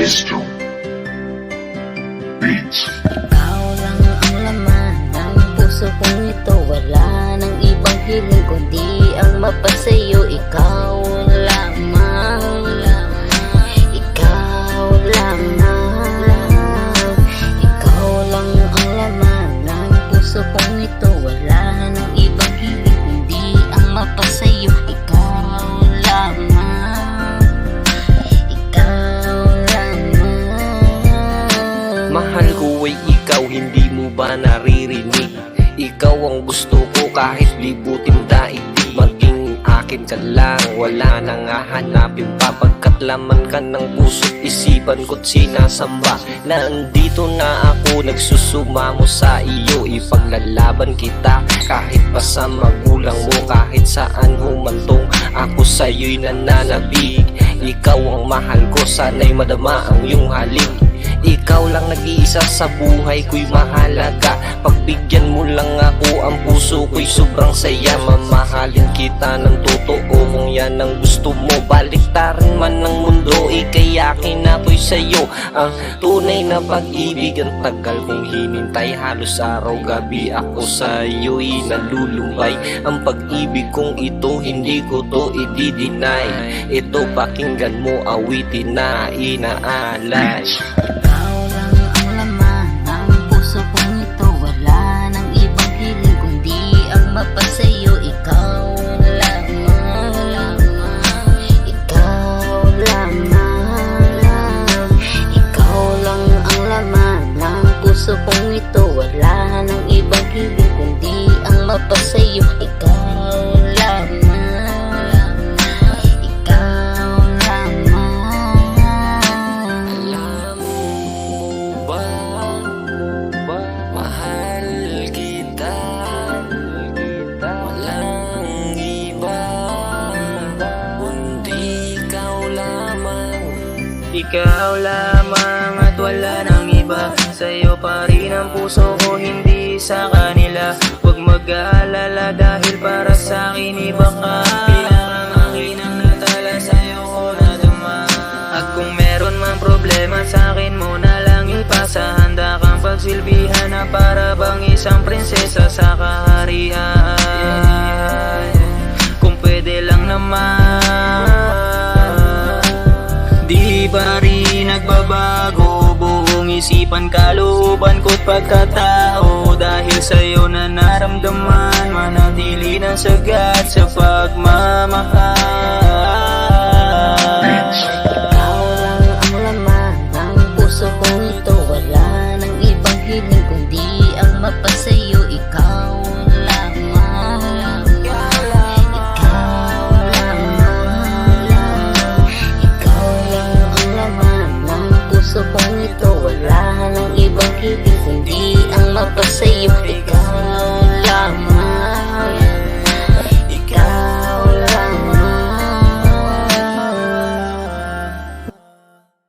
Mr. Beats. Ikaw lang ang laman ng puso kong ito. Wala nang ibang hiling kundi ang mapasayo. Ikaw lamang, ikaw lamang. Ikaw lang ang laman ng puso kong ito. Wala nang ibang hiling kundi ang mapasayo. Ikaw lamang, ikaw lamang. Mahal ko ay ikaw, hindi mo ba naririnig? Ikaw ang gusto ko kahit libutin daigdig. Maging akin ka lang, wala nang hahanapin pa. Pagkat laman ka ng puso't isipan ko't sinasamba. Nandito na ako, nagsusumamo sa iyo. Ipaglalaban kita kahit pa sa magulang mo. Kahit saan humantong, ako sa'yo'y nananabig. Ikaw ang mahal ko, sana'y madama ang iyong halik. Ikaw lang nag-iisa sa buhay ko'y mahalaga. Pagbigyan mo lang ako, ang puso ko'y sobrang saya. Mamahalin kita ng totoo kung yan ang gusto mo. Baliktarin man ng mundo, ika'y akin ako'y sa'yo. Ang tunay na pag-ibig, ang tagal kong hinintay. Halos araw-gabi ako sa'yo'y nalulumbay. Ang pag-ibig kong ito, hindi ko to i-deny. Ito pakinggan mo, awitin na inaalay. Ikaw lang ang laman ng puso kong ito. Wala nang ibang hiling kundi ang mapasayo. Ikaw lamang, ikaw lamang. Ikaw lang ang laman ng puso kong ito. Wala nang ibang hiling kundi ang mapasayo. Ikaw lamang, ikaw lamang. Alam mo ba, mahal kita, walang iba, kundi ikaw lamang. Ikaw lamang at wala nang iba. Sa'yo pa rin ang puso ko, hindi sa kanila. Huwag mag-aalala dahil para sa'kin iba ka. Bilang akin ang natala, sa'yo ko nadama. At kung meron man problema sa'kin mo na lang ipasa. Handa kang pagsilbihan na para bang isang prinsesa sa kaharian. Kung pwede lang naman, di ba rin nagbabago buong isipan, kalooban ko't pagkatao. Dahil sa'yo na naramdaman, manatili ng sagat sa pagmamahal. Ikaw lang ang laman ng puso kong ito. Wala nang ibang hiling kundi ang mapasayo. Ikaw lamang, ikaw lamang. Ikaw lang ang laman ng puso kong ito. Wala nang ibang hiling kundi ang mapasayo.